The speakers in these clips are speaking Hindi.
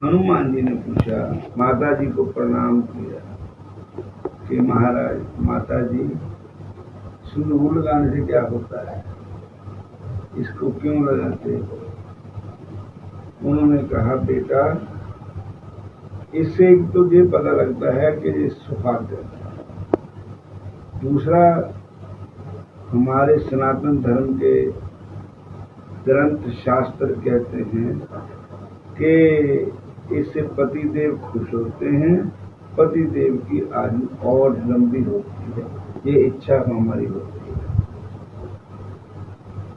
हनुमान जी ने पूछा, माता जी को प्रणाम किया कि महाराज, माता जी, सिंदूर लगाने से क्या होता है, इसको क्यों लगाते हो? उन्होंने कहा, बेटा, इससे तो ये पता लगता है कि ये सुहाग है। दूसरा, हमारे सनातन धर्म के ग्रंथ शास्त्र कहते हैं कि इससे पतिदेव खुश होते हैं, पतिदेव की आयु और लंबी होती है, ये इच्छा हमारी होती है।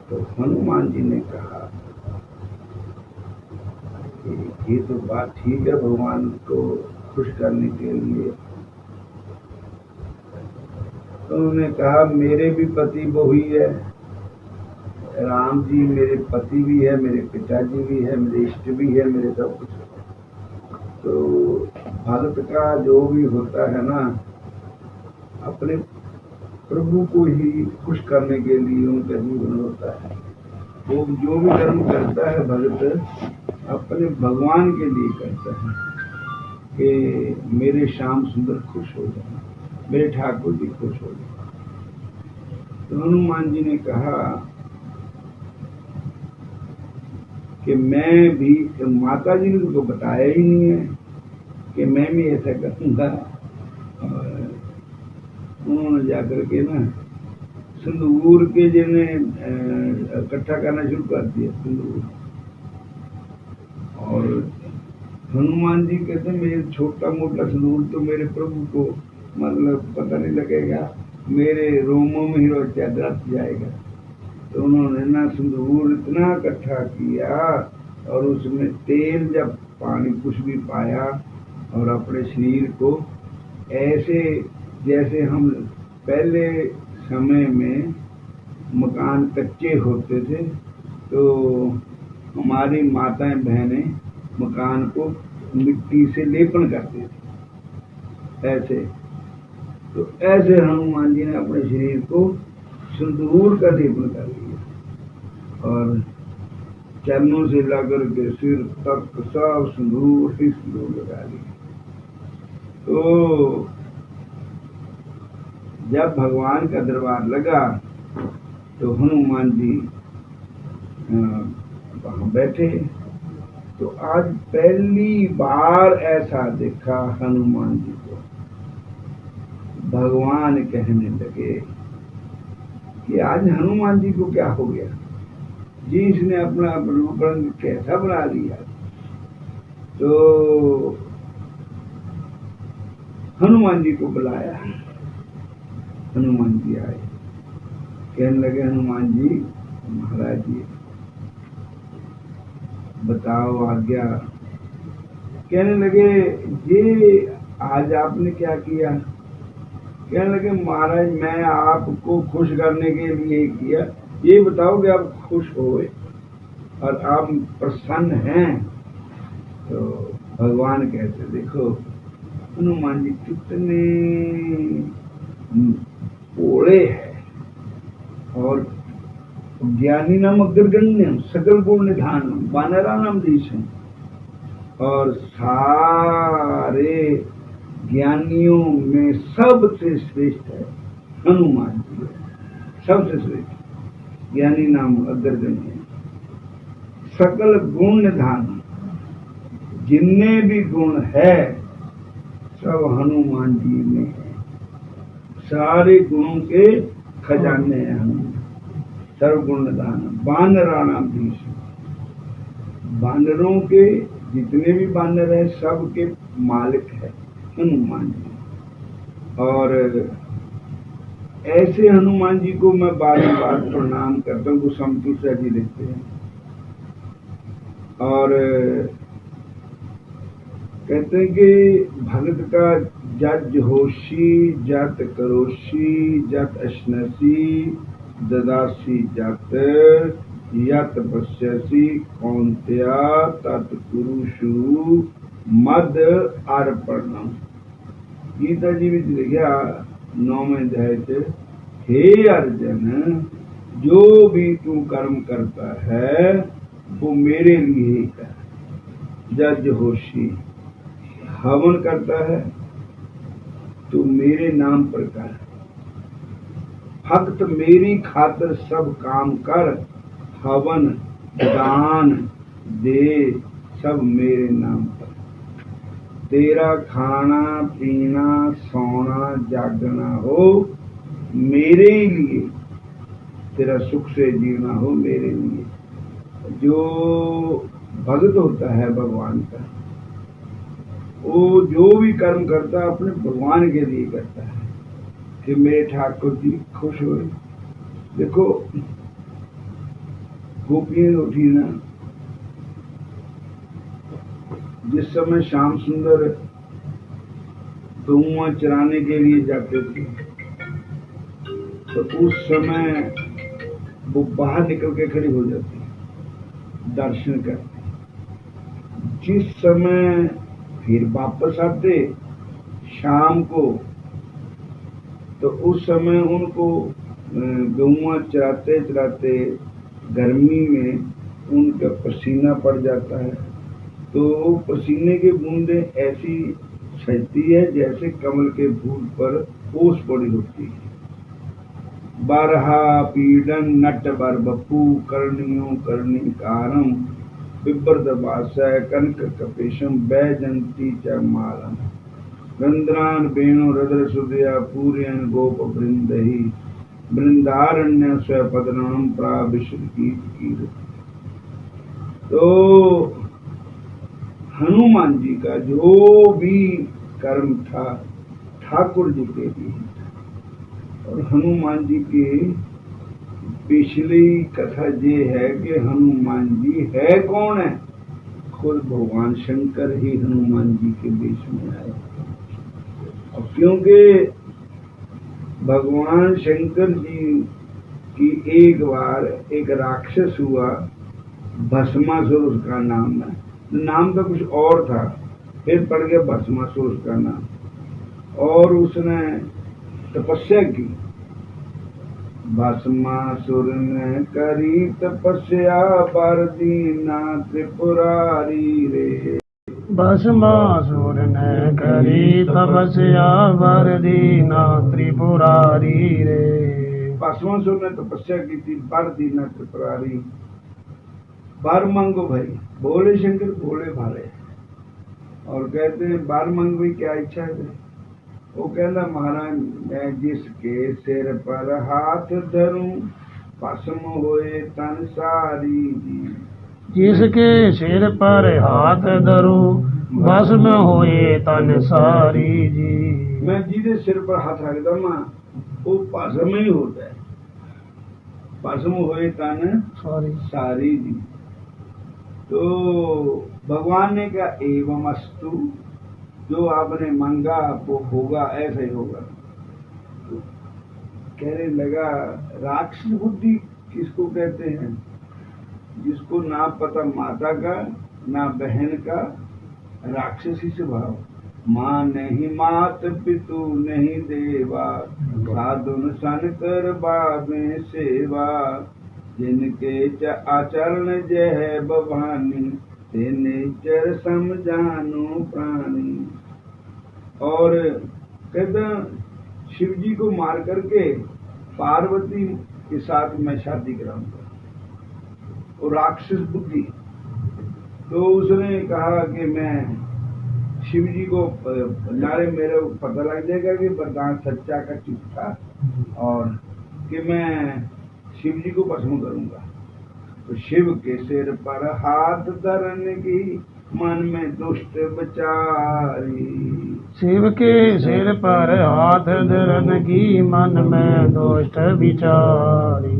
तो हनुमान जी ने कहा कि ये तो बात ठीक है, भगवान को खुश करने के लिए। तो उन्होंने कहा, मेरे भी पति बहु है, राम जी मेरे पति भी है, मेरे पिताजी भी है, मेरे इष्ट भी है, मेरे सब कुछ है। तो भक्त का जो भी होता है ना, अपने प्रभु को ही खुश करने के लिए उनका जीवन होता है। वो जो भी कर्म करता है भक्त अपने भगवान के लिए करता है कि मेरे श्याम सुंदर खुश हो जाए, मेरे ठाकुर जी खुश हो जाए। तो हनुमान जी ने कहा कि मैं भी, माता जी ने तो बताया ही नहीं है कि मैं भी ऐसा करूंगा। और उन्होंने जाकर के ना सिंदूर के जिन्हें इकट्ठा करना शुरू कर दिया सिंदूर। और हनुमान जी कहते, मेरे छोटा मोटा सिंदूर तो मेरे प्रभु को मतलब पता नहीं लगेगा, मेरे रोमों में ही रोचा दस जाएगा। तो उन्होंने ना सिंदूर इतना इकट्ठा किया और उसमें तेल जब पानी कुछ भी पाया और अपने शरीर को ऐसे, जैसे हम पहले समय में मकान कच्चे होते थे तो हमारी माताएं बहनें मकान को मिट्टी से लेपन करते थे, ऐसे। तो ऐसे हनुमान जी ने अपने शरीर को सिंदूर का लेपन कर लिया और चरणों से लेकर के सिर तक सब सिंदूर ही सिंदूर लगा लिया। तो जब भगवान का दरबार लगा तो हनुमान जी वहां बैठे। तो आज पहली बार ऐसा देखा हनुमान जी को। भगवान कहने लगे कि आज हनुमान जी को क्या हो गया जी, इसने अपना रूप रंग कैसा बना लिया। तो हनुमान जी को बुलाया, हनुमान जी आए, कहने लगे, हनुमान जी, महाराज जी बताओ आज्ञा। कहने लगे, ये आज आपने क्या किया? कहने लगे, महाराज मैं आपको खुश करने के लिए किया, ये बताओ कि आप खुश होए और आप प्रसन्न हैं। तो भगवान कहते, देखो हनुमान जी कितने भोले हैं और ज्ञानी नाम अग्रगण्य सकल गुण निधान वानरा नाम देशम, और सारे ज्ञानियों में सबसे श्रेष्ठ है हनुमान जी, सबसे श्रेष्ठ ज्ञानी नाम अग्रगण्य, सकल गुण निधान, जितने भी गुण है सब हनुमान जी में है, सारे गुणों के खजाने हैं हनुमान, सर्वगुण निधान वानराणाम धीश, बानरों के जितने भी बानर हैं सबके मालिक है हनुमान जी। और ऐसे हनुमान जी को मैं बार बार प्रणाम करता हूँ, वो संतुष्ट जी देते हैं। और कहते हैं कि भगत का जज होशी जत करोशी जत अश्नसी ददासी जत यत पश्यसी कौन्त्या तत् कुरुषु मद अर्पणम। गीता जी में लिखा 9वें अध्याय से, हे अर्जुन, जो भी तू कर्म करता है वो मेरे लिए ही कर, जज होशी हवन करता है तो मेरे नाम पर कर, भक्त मेरी खातिर सब काम कर, हवन दान दे सब मेरे नाम पर। तेरा खाना पीना सोना जागना हो मेरे ही लिए, तेरा सुख से जीना हो मेरे लिए। जो भक्त होता है भगवान का, वो जो भी कर्म करता है अपने भगवान के लिए करता है कि मेरे ठाकुर जी खुश हो। देखो गोपियां उठी ना, जिस समय श्याम सुंदर गौआं चराने के लिए जाते थे तो उस समय वो बाहर निकल के खड़ी हो जाती दर्शन करते। जिस समय फिर वापस आते शाम को, तो उस समय उनको गौआं चराते चराते गर्मी में उनका पसीना पड़ जाता है, तो पसीने की बूंदें ऐसी सजती है जैसे कमल के फूल पर ओस पड़ी होती है। बारहा पीडन नट बर बपू कर्णियों कर्णिकारम बिब्रद वासय कनक कपेशम बैजंती च मालम रंद्रान वेणु रद्र सुदया पूर्यन गोप वृंदहि वृंदारण्य स्वपदनम प्राविशद कीर्ति। तो हनुमान जी का जो भी कर्म था ठाकुर जी के लिए था। और हनुमान जी की पिछली कथा ये है कि हनुमान जी है कौन है, खुद भगवान शंकर ही हनुमान जी के बीच में आए। और क्योंकि भगवान शंकर जी की एक बार एक राक्षस हुआ, भस्मासुर उसका नाम है, नाम तो कुछ और था, फिर पड़ गया भस्मासुर उसका नाम, और उसने तपस्या की। भस्मासुर ने करी तपस्या बर दीना त्रिपुरारी रे, भस्मासुर ने करी तपस्या बर दीना त्रिपुरारी रे। भस्मासुर ने तपस्या की थी बर दीना त्रिपुरारी। बर मंगो भाई, बोले शंकर भोले भाले, और कहते हैं बर मंग भी क्या इच्छा है। वो कहना महाराज मैं जिसके सिर पर हाथ धरूं भस्म होए तन सारी जी, जिसके सिर पर हाथ धरूं भस्म होए तन सारी जी। मैं जिसके सिर पर हाथ रख दमा वो भस्म ही होता है, भस्म होए तन सारी जी। तो भगवान ने कहा एवं अस्तु, जो आपने मांगा वो होगा, ऐसा ही होगा। तो कहने लगा राक्षस बुद्धि किसको कहते हैं, जिसको ना पता माता का ना बहन का, राक्षसी स्वभाव। माँ नहीं मात पितु नहीं देवा, साधुन सन कर बाबे सेवा, जिनके आचरण जय भवानी, तेने चर समझानो प्राणी। और कहते शिव जी को मार करके पार्वती के साथ मैं शादी कराऊंगा, और राक्षस बुद्धि। तो उसने कहा कि मैं शिव जी को नारे मेरे को पता लग जाएगा कि वरदान सच्चा का झूठा, और कि मैं शिव जी को भस्म करूंगा। तो शिव के सिर पर हाथ धरने की मन में दुष्ट विचारी, शिव के सिर पर हाथ धरन की मन में दुष्ट विचारी।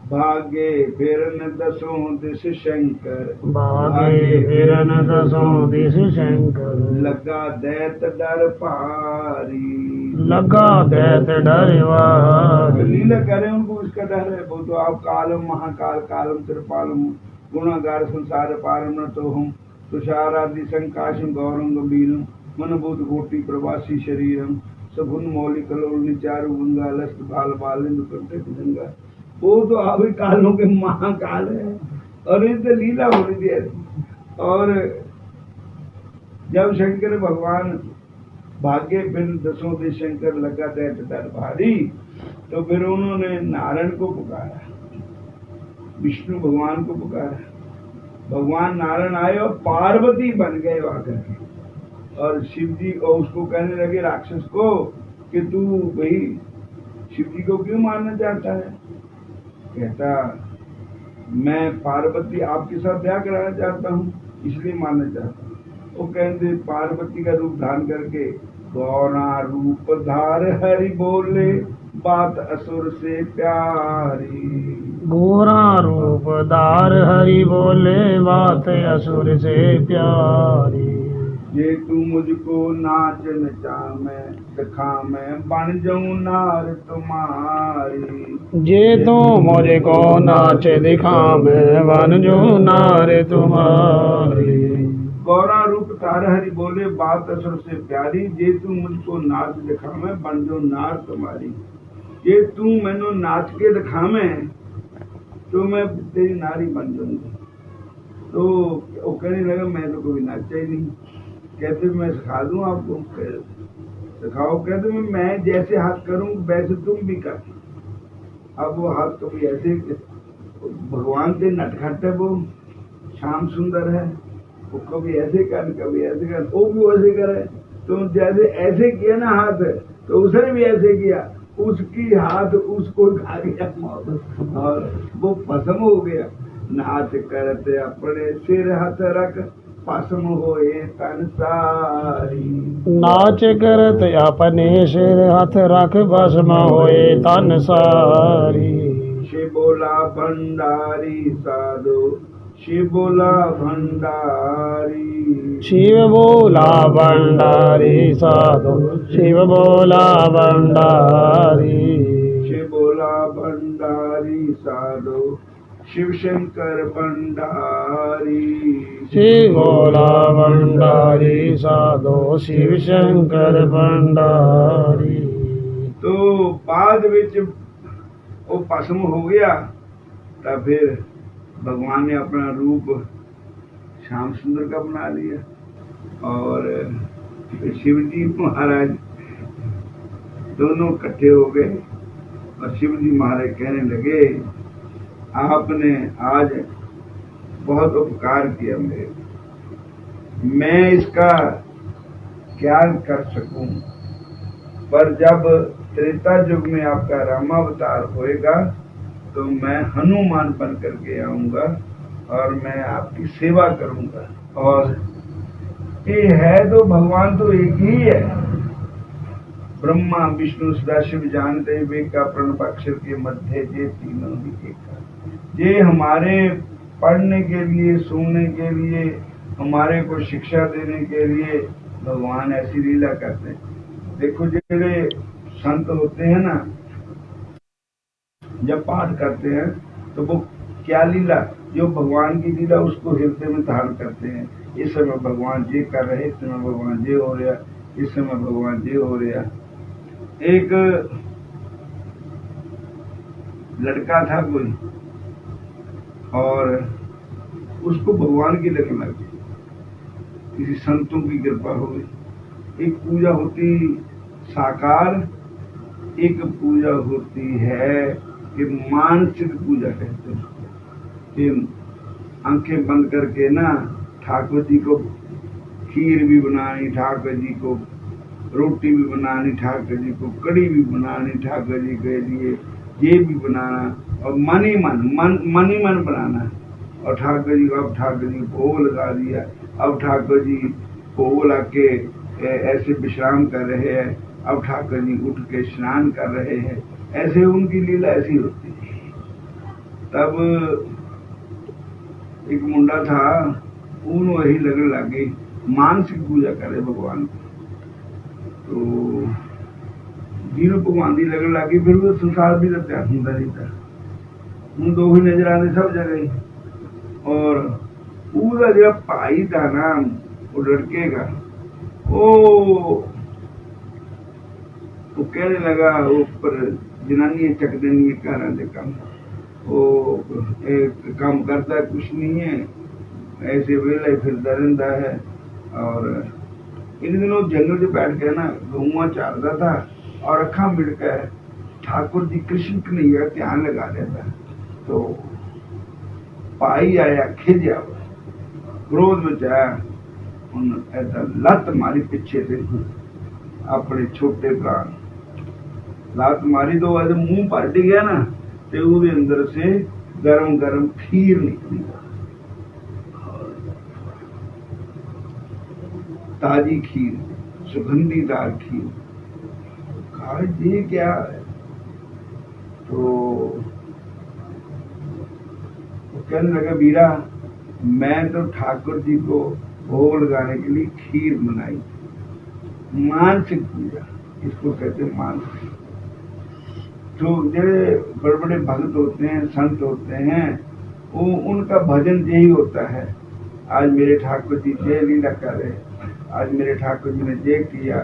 भागे फिरन दसों दिश शंकर, भागे फिरन दसों दिश शंकर, लगा दैत डर पारी, लगा दैत डरवारी। लीला करे उनको इसका डर है। वो तो आप कालम महाकाल कालम त्रिपालम गुणागार संसार पारम न तो हम तुषारादि संकाशम गौरम गंभीरम मनभूत कोटि प्रवासी शरीरम सभुन मौलिक कलोल चारु गंगा लस्त बाल बालिंद कंठे गंगा। वो तो आप कालों के महाकाल है, और ये तो लीला हो रही है। और जब शंकर भगवान भागे फिर दसों दे शंकर लगा दे डर भारी, तो फिर उन्होंने नारायण को पुकारा, विष्णु भगवान को पुकारा। भगवान नारायण आए और पार्वती बन गए आकर के, और शिव जी और उसको कहने लगे राक्षस को कि तू भाई शिव जी को क्यों मारना चाहता है? कहता मैं पार्वती आपके साथ ब्याह कराना चाहता हूँ, इसलिए मारना चाहता हूँ। वो कहते पार्वती का रूप धारण करके गौरा रूप धार हरि बोले बात असुर से प्यारी। गोरा रूप धार हरि बोले बात असुर से प्यारी। ये तू मुझको नाच नचा मैं दिखा मैं बन जाऊं नार तुम्हारी। जे तू मुझको नाच दिखा मैं बन जाऊं नार तुम्हारी। गौरा रूप तार हरि बोले बात असुर से प्यारी। जे तू मुझको नाच दिखा मैं बन जाऊं नार तुम्हारी। ये तू मैनू नाच के दिखा मैं तो मैं तेरी नारी बन जाऊंगी। तो वो कहने लगा मैं तो कभी नाचा ही नहीं। कहते मैं सिखा दूं आपको? सिखाओ। कहते मैं जैसे हाथ करूं वैसे तुम भी कर। अब वो हाथ कभी ऐसे, भगवान से नटखट है, वो श्याम सुंदर है, वो कभी ऐसे कर कभी ऐसे कर, वो भी वैसे करे। तो जैसे ऐसे किया ना हाथ, तो उसने भी ऐसे किया, उसकी हाथ उसको खा गया और वो भस्म हो गया। नाच करते अपने सिर हाथ रख भस्म होए तन सारी। नाच करत अपने सिर हाथ रख भस्म होए तन सारी। शिव बोला भंडारी साधो शिव बोला भंडारी। शिव बोला भंडारी साधो शिव बोला भंडारी। शिव बोला भंडारी साधो शिव शंकर भंडारी। शिव बोला भंडारी साधो शिव शंकर भंडारी। तो बाद विच वो भस्म हो गया। तब फिर भगवान ने अपना रूप श्याम सुंदर का बना लिया, और शिव जी महाराज दोनों इकट्ठे हो गए। और शिव जी महाराज कहने लगे आपने आज बहुत उपकार किया मेरे, मैं इसका क्या कर सकूं, पर जब त्रेता युग में आपका रामावतार होएगा तो मैं हनुमान बन करके आऊंगा और मैं आपकी सेवा करूंगा। और ये है तो भगवान तो एक ही है, ब्रह्मा विष्णु सदाशिव जानते वे का प्रणव अक्षर के मध्य जे तीनों ही एक। ये हमारे पढ़ने के लिए, सुनने के लिए, हमारे को शिक्षा देने के लिए भगवान ऐसी लीला करते हैं। देखो जेड़े संत होते हैं ना, जब पाठ करते हैं तो वो क्या लीला, जो भगवान की लीला उसको हृदय में धारण करते हैं। इस समय भगवान जी कर रहे, इस समय भगवान जी हो रहा, इस समय भगवान जी हो रहा। एक लड़का था कोई, और उसको भगवान की लगन लग गई, किसी संतों की कृपा हो गई। एक पूजा होती साकार, एक पूजा होती है कि मानसिक पूजा कहते हैं कि आंखें बंद करके ना ठाकुर जी को खीर भी बनानी, ठाकुर जी को रोटी भी बनानी, ठाकुर जी को कड़ी भी बनानी, ठाकुर जी के लिए ये भी बनाना, और मन ही मन बनाना। और ठाकुर जी को, अब ठाकुर जी को भोग लगा दिया, अब ठाकुर जी भोग लगा के ऐसे विश्राम कर रहे हैं, अब ठाकुर जी उठ के स्नान कर रहे हैं। ऐसे उनकी लीला ऐसी होती है। तब एक मुंडा था, उन वही लगने लगी मानसिक पूजा करे भगवान को, तो जीरो भगवान की लगने लगी। फिर वो संसार भी रत्या होंदा रहता, हूँ दो ही नजर आते सब जगह। और पूरा जो भाई था ना वो लड़के का, वो कहने लगा ऊपर जनानियां चक देनी घर के काम, वो एक काम करता कुछ नहीं है, ऐसे वेला फिरता रहता है। और इन दिनों जंगल च बैठ के ना गऊआ चारदा था और अखा मिड़ के ठाकुर जी कृष्ण कन्हैया ध्यान लगा देता। तो भाई आया खिंच आया, क्रोध में आया, उन्हें ऐसा लत मारी पीछे से अपने छोटे भरा, लात मारी तो ऐसे मुंह पलट गया ना, तो उसके अंदर से गरम गरम खीर निकली, ताजी खीर, सुगंधीदार खीर। कहा ये क्या है? तो वो कहने लगा वीरा, मैं तो ठाकुर जी को भोग लगाने के लिए खीर बनाई, मानसिक पूजा इसको कहते हैं, मानसिक। तो ਜਿਹੜੇ बड़े बड़े भक्त होते हैं, संत होते हैं, वो उनका भजन यही होता है, आज मेरे ठाकुर जी ये लीला कर रहे, आज मेरे ठाकुर जी ने ये किया,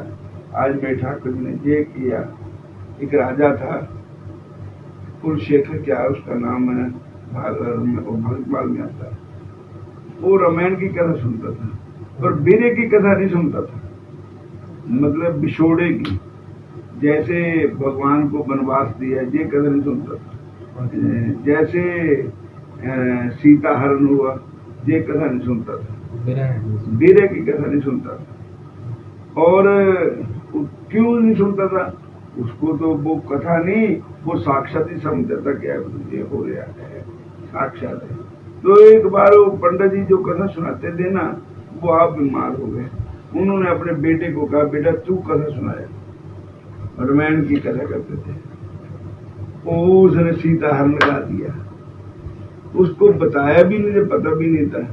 आज मेरे ठाकुर जी ने ये किया। एक राजा था कुलशेखर, क्या उसका नाम है, भगतमाल में आता है। वो रामायण की कथा सुनता था पर बीरे की कथा नहीं सुनता था, मतलब बिछोड़े की, जैसे भगवान को वनवास दिया ये कथा नहीं सुनता था, जैसे सीता हरण हुआ ये कथा नहीं सुनता था, बीरे की कथा नहीं सुनता था। और क्यों नहीं सुनता था? उसको तो वो कथा नहीं, वो साक्षात ही समझता था क्या ये हो रहा है, साक्षात है। तो एक बार वो पंडित जी जो कथा सुनाते थे ना, वो आप बीमार हो गए। उन्होंने अपने बेटे को कहा, बेटा तू कथा सुनाया, रामायण की कथा करते थे। उसने सीता हरण लगा दिया, उसको बताया भी नहीं, पता भी नहीं था,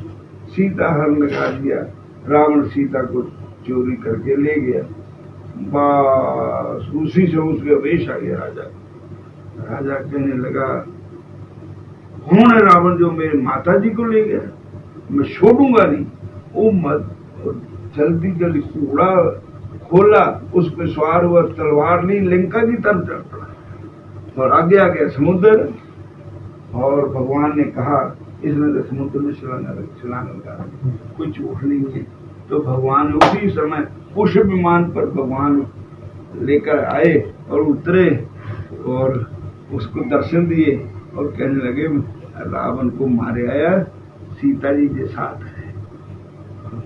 सीता हरण लगा दिया। रावण सीता को चोरी करके ले गया, बस उसी से उसके वेश आ गया राजा। राजा कहने लगा, कौन है रावण जो मेरे माता जी को ले गया? मैं छोड़ूंगा नहीं। वो मत जल्दी जल्दी कूड़ा खोला, उस पर सवार हुआ, तलवार ली, लंका की तरफ चल पड़ा और आगे आ गया समुद्र। और भगवान ने कहा इसने तो समुद्र में छलांग लगा, कोई झूठ नहीं है। तो भगवान उसी समय पुष्प विमान पर भगवान लेकर आए और उतरे और उसको दर्शन दिए और कहने लगे, रावण को मारे आया, सीता जी के साथ है।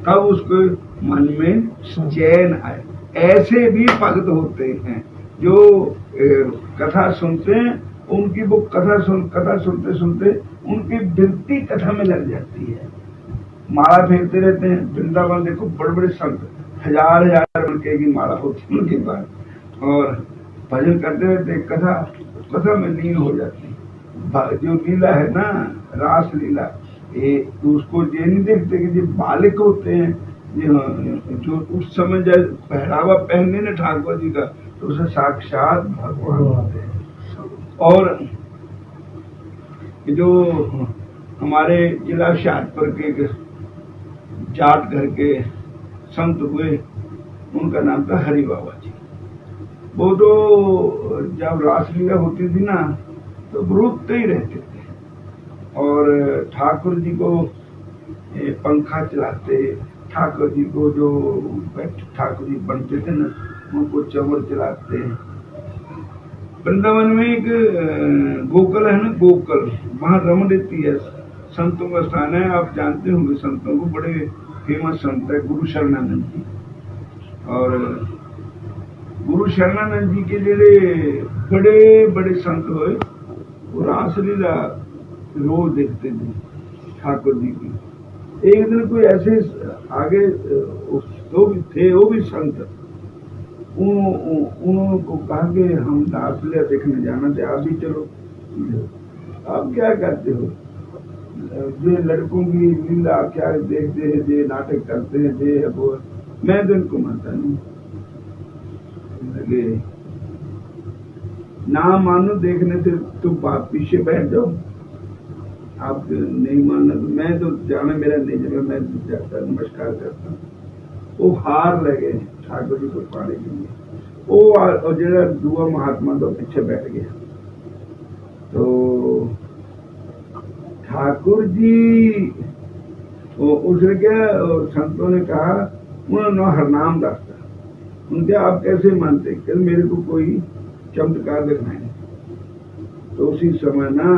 तब उसको मन में चैन आए। ऐसे भी भक्त होते हैं जो कथा सुनते हैं, उनकी वो कथा सुनते सुनते उनकी वृत्ति कथा में लग जाती है। माला फेरते रहते हैं, वृंदावन देखो बड़े बड़े संत हजार रुपए की माला होती है उनके पास, और भजन करते रहते, कथा में लीन हो जाती। जो लीला है ना, रास लीला, ये तो उसको ये नहीं देखते कि जो बालिक होते हैं, जो उस समय जब पहरावा पहनने न ठाकुर जी का, तो उसे साक्षात भगवान होते हैं। और जो हमारे जिला होशियारपुर के जाट घर के संत हुए, उनका नाम था हरि बाबा जी। वो तो जब रासलीला होती थी ना, तो रोते ही रहते थे और ठाकुर जी को पंखा चलाते, ठाकुर जी को जो ठाकुर जी बनते थे ना, उनको चवर चलाते। वृंदावन में एक गोकुल है ना, गोकुल, वहां रमन रहती है, संतों का स्थान है। आप जानते होंगे संतों को, बड़े फेमस संत है गुरु शरणानंद जी। और गुरु शरणानंद जी के लिए बड़े बड़े संत हुए, वो रासलीला रोज देखते थे ठाकुर जी की। एक दिन कोई ऐसे आगे तो भी थे, वो भी संत, उन्होंने को कहा कि हम रासलीला देखने जाना थे, आप भी चलो। आप क्या करते हो? ये लड़कों की लीला क्या देखते हैं, ये नाटक करते हैं, ये वो, मैं तो इनको मानता नहीं। लगे ना मानो देखने से तुम पीछे बैठ जाओ, आप नहीं मानना तो मैं तो जाना, मेरा नहीं जगह, मैं जाता नमस्कार करता हूँ। वो हार लगे ठाकुर जी को पाने के लिए, वो और जरा दुआ महात्मा तो पीछे बैठ गया। तो ठाकुर जी उसने क्या, संतों ने कहा उन्होंने हरनाम दसता। उनके आप कैसे मानते? कि मेरे को कोई चमत्कार दिखाए। तो उसी समय ना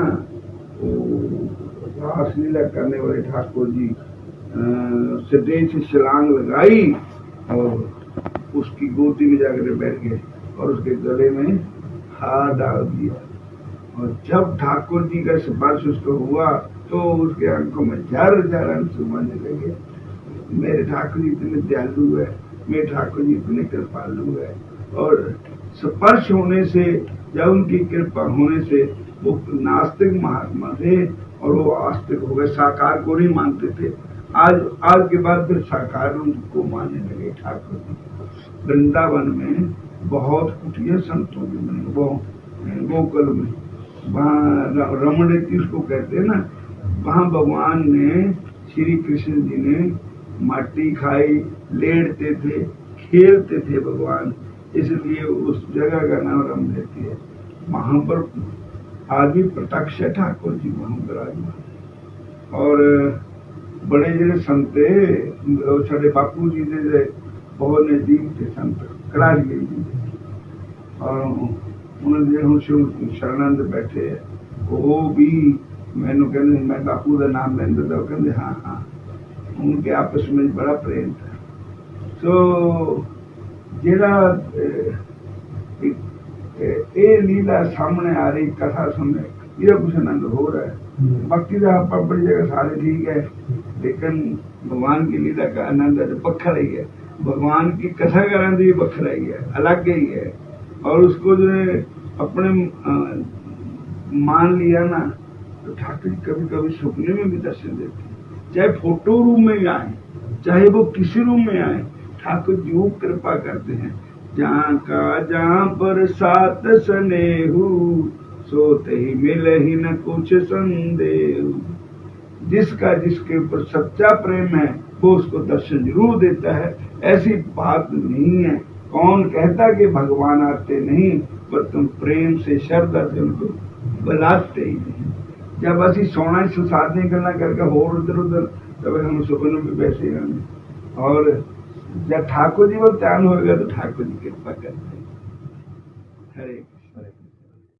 रासलीला करने वाले ठाकुर जी स्टेज से छलांग लगाई और उसकी गोदी में जाकर बैठ गए और उसके गले में हाथ डाल दिया। और जब ठाकुर जी का स्पर्श उसको हुआ तो उसके आंखों में झर आंसू बहने लगे। मेरे ठाकुर जी इतने दयालु है, मेरे ठाकुर जी इतने कृपालु है। और स्पर्श होने से या उनकी कृपा होने से वो नास्तिक महात्मा थे और वो आस्तिक हो गए, साकार को नहीं मानते थे। आज के बाद फिर साकार उनको मानने लगे ठाकुर जी। वृंदावन में बहुत कुटिया संतों के बने, वो गोकुल में, वहाँ रमणीति उसको कहते हैं ना, वहाँ भगवान ने, श्री कृष्ण जी ने माटी खाई, लेटते थे, खेलते थे भगवान, इसलिए उस जगह का नाम रमणीति है। वहाँ पर आज भी प्रत्यक्ष है ठाकुर जी वहाँ पर आज। और बड़े जड़े संते साढ़े बापू जी ने बहुत नजदीक थे संत कड़ारी जी, और उन्होंने हूँ शरणानंद बैठे है, वो भी मैनू कहते मैं बापू का नाम लेंदा था, कहते हाँ हाँ, उनके आपस में बड़ा प्रेम था। तो जेड़ा ये लीला सामने आ रही, कथा सुनने ये कुछ आनंद हो रहा है। बाकी तो आप बड़ी जगह सारे ठीक है, लेकिन भगवान की लीला का आनंद बखरा ही है। भगवान की कथा का आनंद भी बखरा ही है, अलग ही है। और उसको जो है अपने मान लिया ना, तो ठाकुर जी कभी कभी सपने में भी दर्शन देते हैं, चाहे फोटो रूम में आए, चाहे वो किसी रूम में आए, ठाकुर जी वो कृपा करते हैं। जहाँ का जहाँ पर सात स्नेहु, सोते ही मिले ही न कुछ संदेह। जिसका जिसके ऊपर सच्चा प्रेम है वो उसको दर्शन जरूर देता है, ऐसी बात नहीं है। कौन कहता कि भगवान आते नहीं, पर तुम प्रेम से श्रद्धा से उनको बुलाते ही नहीं। जब असी सोना संसार नहीं करना करके होर उधर उधर, तब हम सुपनों में बैठे रहेंगे। और जब ठाकुर जी वो ध्यान होगा तो ठाकुर जी कृपा करते हैं। हरे